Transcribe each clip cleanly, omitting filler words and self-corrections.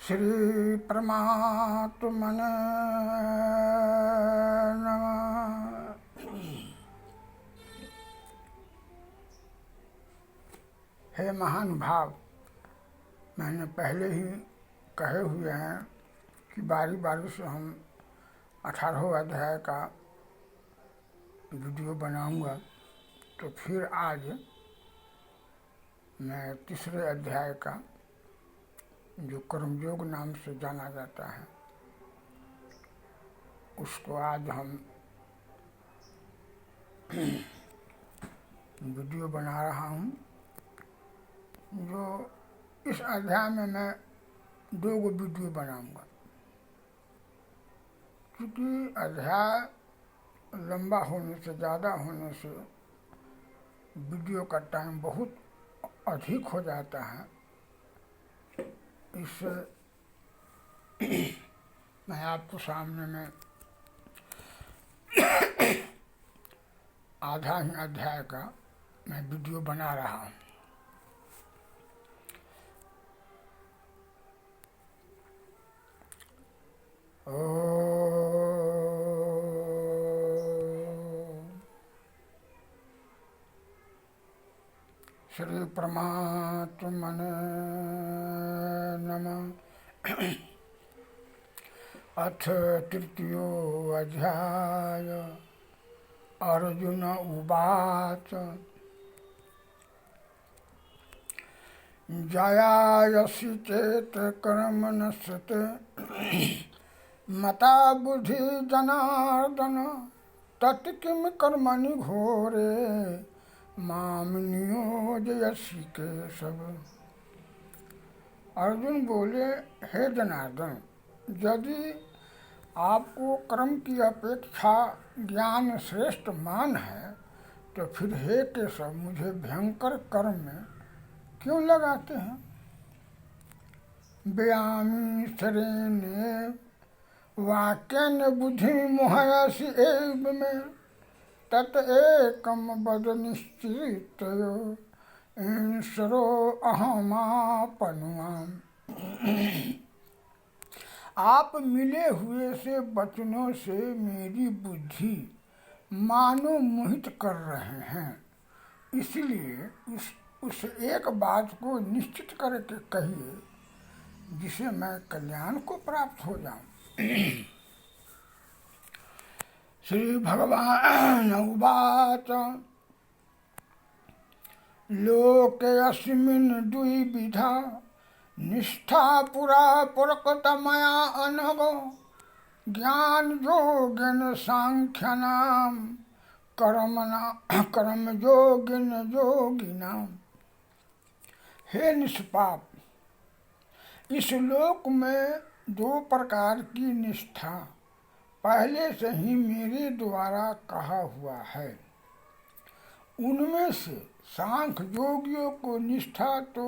श्री परमात्मने नमः। हे महानुभाव, मैंने पहले ही कहे हुए हैं कि बारी बारी से हम 18वें अध्याय का वीडियो बनाऊंगा, तो फिर आज मैं तीसरे अध्याय का, जो कर्मयोग नाम से जाना जाता है, उसको आज हम वीडियो बना रहा हूँ। जो इस अध्याय में मैं 2 वीडियो बनाऊंगा, क्योंकि अध्याय लंबा होने से, ज़्यादा होने से वीडियो का टाइम बहुत अधिक हो जाता है। इससे मैं आपको सामने में आधा ही अध्याय का मैं वीडियो बना रहा हूँ। श्री परमात्मने नमः। अथ तृतीयो अध्याय। अर्जुन उवाच जयायसि चेत् कर्म नश्यते मता बुद्धि जनार्दन तत् किं कर्मणि घोरे माम नियोजयसि केशव। अर्जुन बोले, हे जनार्दन, यदि आपको कर्म की अपेक्षा ज्ञान श्रेष्ठ मान है, तो फिर हे केशव, मुझे भयंकर कर्म में क्यों लगाते हैं। व्यामी शरेणे वाक्यन बुद्धि मोहयसि एव में तत एकम बद निश्चितयो ईश्वरो अहमापनुआम। आप मिले हुए से वचनों से मेरी बुद्धि मानो मोहित कर रहे हैं, इसलिए उस एक बात को निश्चित करके कहिए जिसे मैं कल्याण को प्राप्त हो जाऊं। श्री भगवान उवाच लोके अस्मिन् द्विविधा निष्ठा पुरा पुरकत मया अनघ ज्ञान योगेन सांख्यानाम कर्म योगेन योगिनाम। हे निष्पाप, इस लोक में 2 प्रकार की निष्ठा पहले से ही मेरे द्वारा कहा हुआ है। उनमें से सांख्य योगियों को निष्ठा तो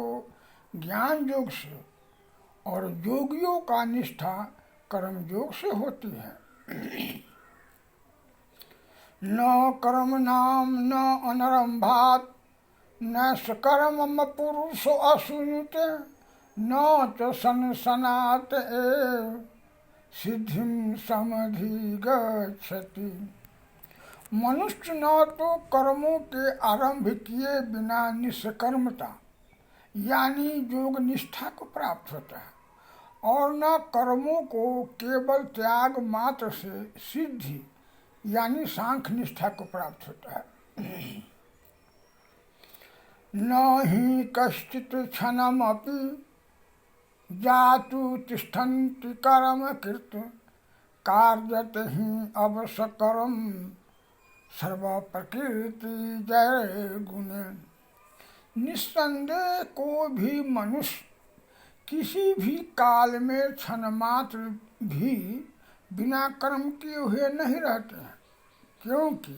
ज्ञान योग से और योगियों का निष्ठा कर्म योग से होती है। न कर्म नाम न अनरंभात न सकर्मम पुरुषो अशुनुते न च सनसनात एव सिद्धिं समधिगच्छति। मनुष्य न तो कर्मों के आरंभ किए बिना निष्कर्मता यानी योग निष्ठा को प्राप्त होता है, और न कर्मों को केवल त्याग मात्र से सिद्धि यानी सांख्य निष्ठा को प्राप्त होता है। न ही कश्चित् क्षणमपि जातु तिष्ठन्ति कर्म कृत कार्यत ही अवसकरम सर्व प्रकृति जय गुण। निस्संदेह को भी मनुष्य किसी भी काल में क्षण मात्र भी बिना कर्म किए हुए नहीं रहते हैं, क्योंकि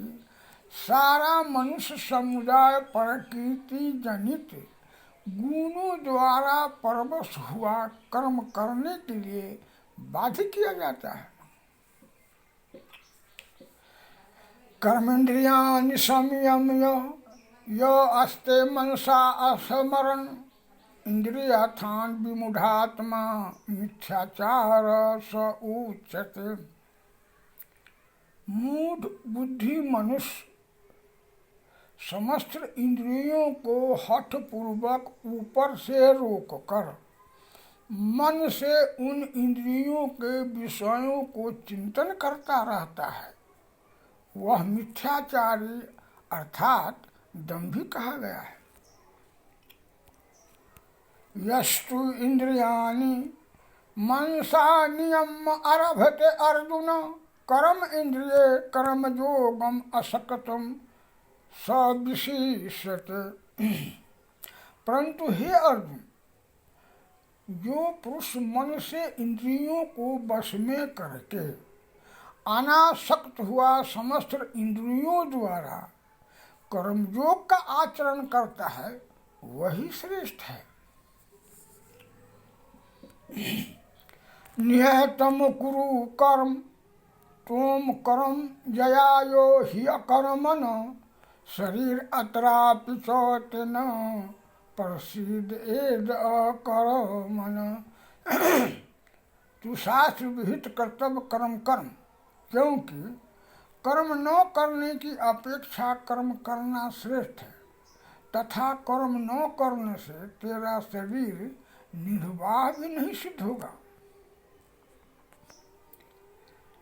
सारा मनुष्य समुदाय प्रकृति जनित गुणों द्वारा परवश हुआ कर्म करने के लिए बाध्य किया जाता है। कर्मेन्द्रियाणि संयम्य यो अस्ते मनसा असमरन् इंद्रियार्थान विमूढ़ात्मा मिथ्याचार स उच्यते। मूढ़ बुद्धि मनुष्य समस्त इंद्रियों को हठ पूर्वक ऊपर से रोककर मन से उन इंद्रियों के विषयों को चिंतन करता रहता है, वह मिथ्याचारी अर्थात दंभी कहा गया है। यस्तु इंद्रियाणि मनसा नियम आरभते अर्जुन कर्म इंद्रिये कर्म योगम असक्तम सविशिष्यते। परंतु हे अर्जुन, जो पुरुष मन से इंद्रियों को वश में करके अनासक्त हुआ समस्त इंद्रियों द्वारा कर्मयोग का आचरण करता है, वही श्रेष्ठ है। नियतम कुरु कर्म त्वम कर्म जयायो हि अकर्मण शरीर अत्रापि च तेन प्रसिद्ध एद अकर्मण। तू शास्त्र विहित कर्तव्य कर्म कर्म, क्योंकि कर्म न करने की अपेक्षा कर्म करना श्रेष्ठ है, तथा कर्म न करने से तेरा शरीर निर्वाह भी नहीं सिद्ध होगा।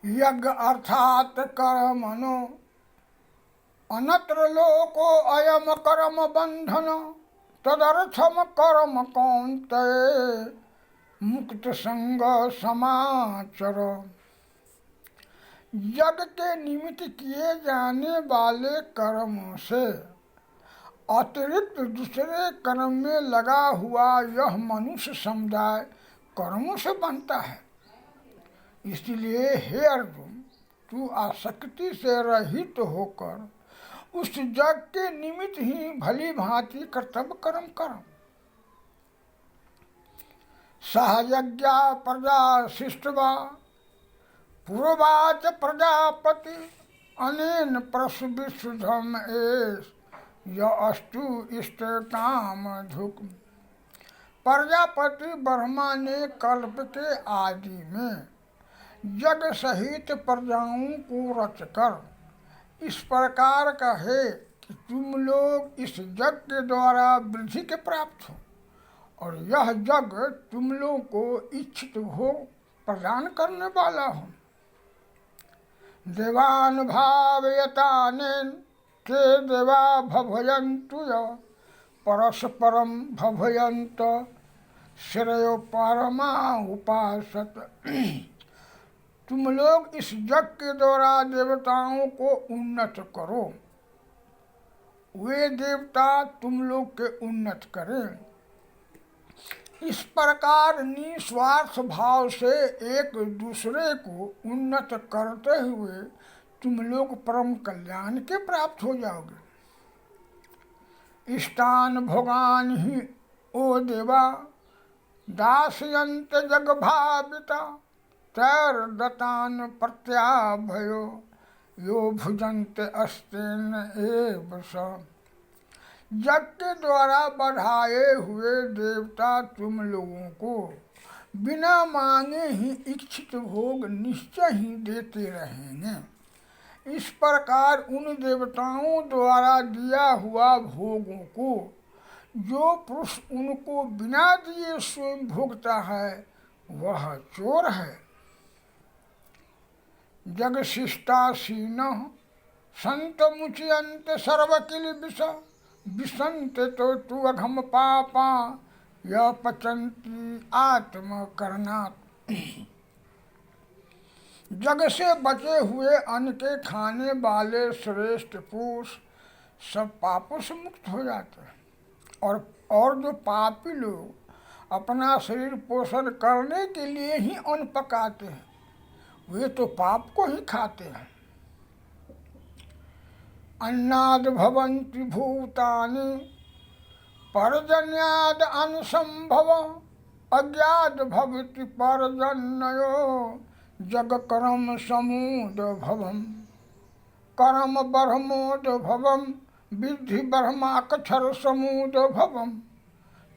यज्ञ अर्थात कर्मणो अनत्र लोको अयम कर्म बंधन तदर्थम कर्म कौन्तेय मुक्त संग समाचर। यज्ञ के निमित्त किए जाने वाले कर्मों से अतिरिक्त दूसरे कर्म में लगा हुआ यह मनुष्य समुदाय कर्मों से बनता है। इसलिए हे अर्जुन, तू आसक्ति से रहित होकर उस जग के निमित्त ही भली भांति कर्तव्य कर्म कर। सहयज्ञा प्रजा शिष्टवा पूर्वाच प्रजापति अनेन प्रसु विशुद्धम एष यस्तु इष्ट काम धुक। प्रजापति ब्रह्मा ने कल्प के आदि में जग सहित प्रजाओं को रचकर इस प्रकार कहे कि तुम लोग इस जग के द्वारा वृद्धि के प्राप्त हो, और यह जग तुम लोगों को इच्छित भोग प्रदान करने वाला हो। देवान भावयतानेन ते देवा भवयन्तु परस्परम भवयन्त श्रेयो परमा उपासत। तुम लोग इस जग के द्वारा देवताओं को उन्नत करो, वे देवता तुम लोग के उन्नत करें। इस प्रकार निस्वार्थ भाव से एक दूसरे को उन्नत करते हुए तुम लोग परम कल्याण के प्राप्त हो जाओगे। इष्टान भोगान ही ओ देवा दासयन्त जग भाविता तैर दतान प्रत्याभयो यो भुजंत अस्तेन एव स। जग के द्वारा बढ़ाए हुए देवता तुम लोगों को बिना मांगे ही इच्छित भोग निश्चय ही देते रहेंगे। इस प्रकार उन देवताओं द्वारा दिया हुआ भोगों को जो पुरुष उनको बिना दिए स्वयं भोगता है, वह चोर है। जग शिष्टासीन संत मुचियंत सर्वकिल विष विसंत तो अघम पापा य पचंती आत्म करनात्। जग से बचे हुए अन्न के खाने वाले श्रेष्ठ पुरुष सब पापों से मुक्त हो जाते हैं, और जो पापी लोग अपना शरीर पोषण करने के लिए ही अन्न पकाते हैं, वे तो पाप को ही खाते हैं। अन्नाद भवन्ति भूतानि पर्जन्याद अनुसंभव अज्ञात भवति पर्जन्यो जग कर्म समूद भवम कर्म ब्रह्मोद भवम विद्धि ब्रह्माक्षर समूद भवम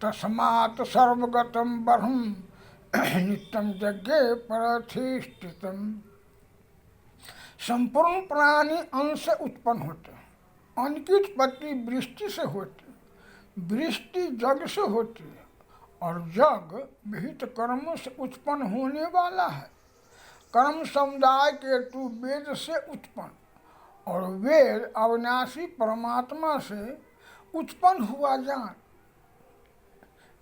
तस्मात् सर्वगतं बर्हं नित्यं यज्ञे परधिष्ठितम्। संपूर्ण प्राणी अन्न से उत्पन्न होते हैं। अन्न की उत्पत्ति वृष्टि से होती है, वृष्टि जग से होती है, और जग विहित कर्मों से उत्पन्न होने वाला है। कर्म समुदाय के तु वेद से उत्पन्न, और वेद अविनाशी परमात्मा से उत्पन्न हुआ जान।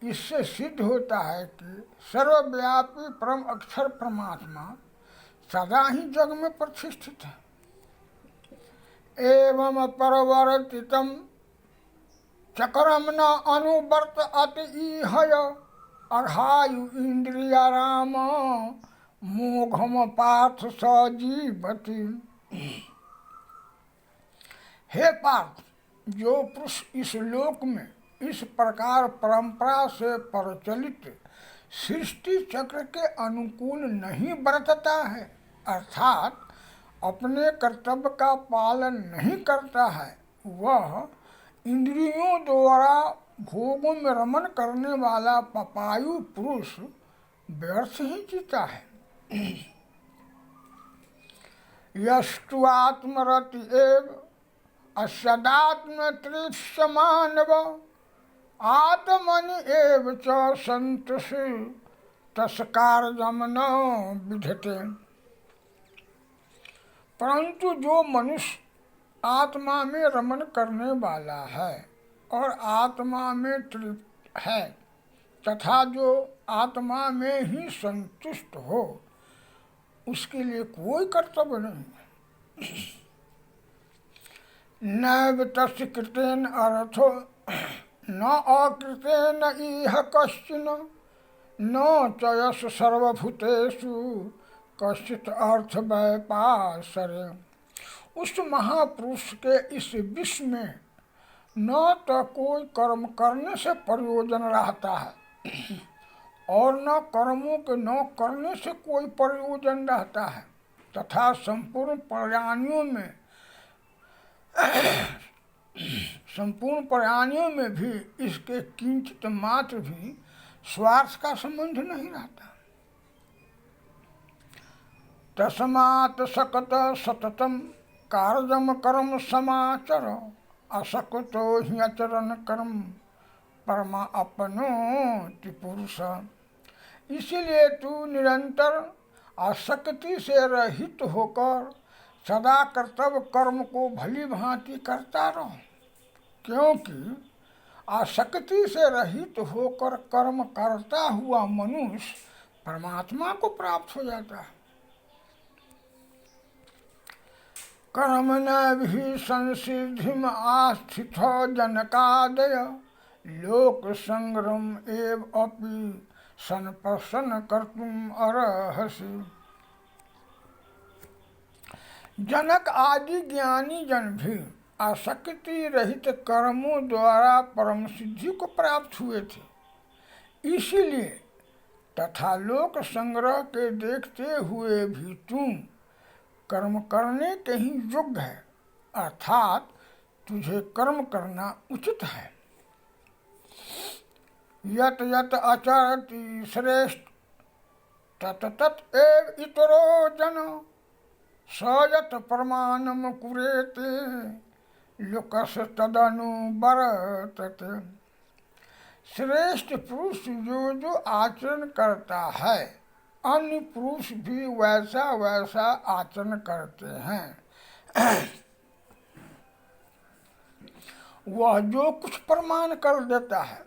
इससे सिद्ध होता है कि सर्वव्यापी परम अक्षर परमात्मा सदा ही जग में प्रतिष्ठित है। एवं परवर्तितम चक्रम न अनुवर्त अति ईहय अर्हायु इंद्रियाराम मोघम पार्थ सजीवती। हे पार्थ, जो पुरुष इस लोक में इस प्रकार परंपरा से प्रचलित सृष्टि चक्र के अनुकूल नहीं बरतता है, अर्थात अपने कर्तव्य का पालन नहीं करता है, वह इंद्रियों द्वारा भोगों में रमन करने वाला पपायु पुरुष व्यर्थ ही जीता है। यस्तु आत्मरति एव असदात्म तृप्यमानव आत्मनि एव च संतुष्टि तस्कार्यम न विधते। परंतु जो मनुष्य आत्मा में रमन करने वाला है और आत्मा में तृप्त है तथा जो आत्मा में ही संतुष्ट हो, उसके लिए कोई कर्तव्य नहीं है। नैव तस्य कृतेन अर्थो न अकृतेन इह कश्चिन न च यश सर्वभूतेषु कश्चित् अर्थ व्यापासरे। उस महापुरुष के इस विश्व में न तो कोई कर्म करने से प्रयोजन रहता है और न कर्मों के न करने से कोई प्रयोजन रहता है, तथा संपूर्ण प्राणियों में भी इसके किंचित मात्र भी स्वार्थ का संबंध नहीं रहता। तस्मात् सकत सततम कार्यम कर्म समाचर असक्तो ह्यचरण कर्म परमा अपनोति पुरुष। इसीलिए तू निरंतर आसक्ति से रहित होकर सदा कर्तव्य कर्म को भली भांति करता रहो, क्योंकि आसक्ति से रहित होकर कर्म करता हुआ मनुष्य परमात्मा को प्राप्त हो जाता है। कर्म न भी संसिद्धिम आस्थित जनकादय लोक संग्रम एव अपि सन प्रसन्न कर्तुम अर्हसि। जनक आदि ज्ञानी जन भी आसक्ति रहित कर्मों द्वारा परम सिद्धि को प्राप्त हुए थे। इसीलिए तथा लोक संग्रह के देखते हुए भी तुम कर्म करने के ही योग्य है, अर्थात तुझे कर्म करना उचित है। यत यत आचरति श्रेष्ठ तत तत एव इतरो जन स यत प्रमाणम कुरेते लोकस तदनु बरतते। श्रेष्ठ पुरुष जो जो आचरण करता है, अन्य पुरुष भी वैसा वैसा आचरण करते हैं। वह जो कुछ प्रमाण कर देता है,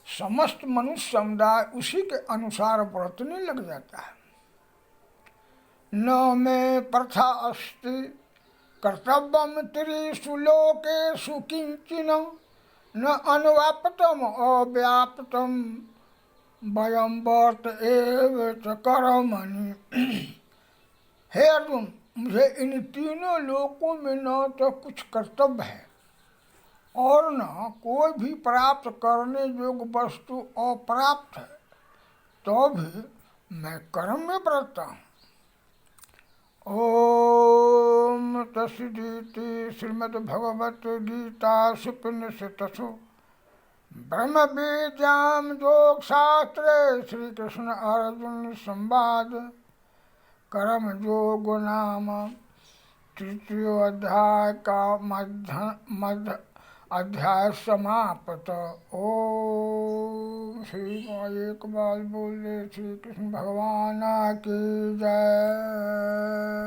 समस्त मनुष्य समुदाय उसी के अनुसार बरतने लग जाता है। न मे प्रथा अस्ति कर्तव्यम त्रिषु लोकेषु किंचिन न अनुव्याप्तम अव्याप्तम वयम वर्त एव च कर्मणि। हे अर्जुन, मुझे इन तीनों लोकों में न तो कुछ कर्तव्य है और न कोई भी प्राप्त करने योग्य वस्तु अप्राप्त है, तो भी मैं कर्म में बरतता हूँ। ओम तस्सदिति श्रीमद् भगवत गीता उपनिषत्सु ब्रह्म विद्याम योग शास्त्रे श्री कृष्ण अर्जुन संवाद कर्म योग नाम तृतीय अध्याय का मध्य अध्याय समाप्त। ओम श्री एक बार बोले श्री कृष्ण भगवान की जय।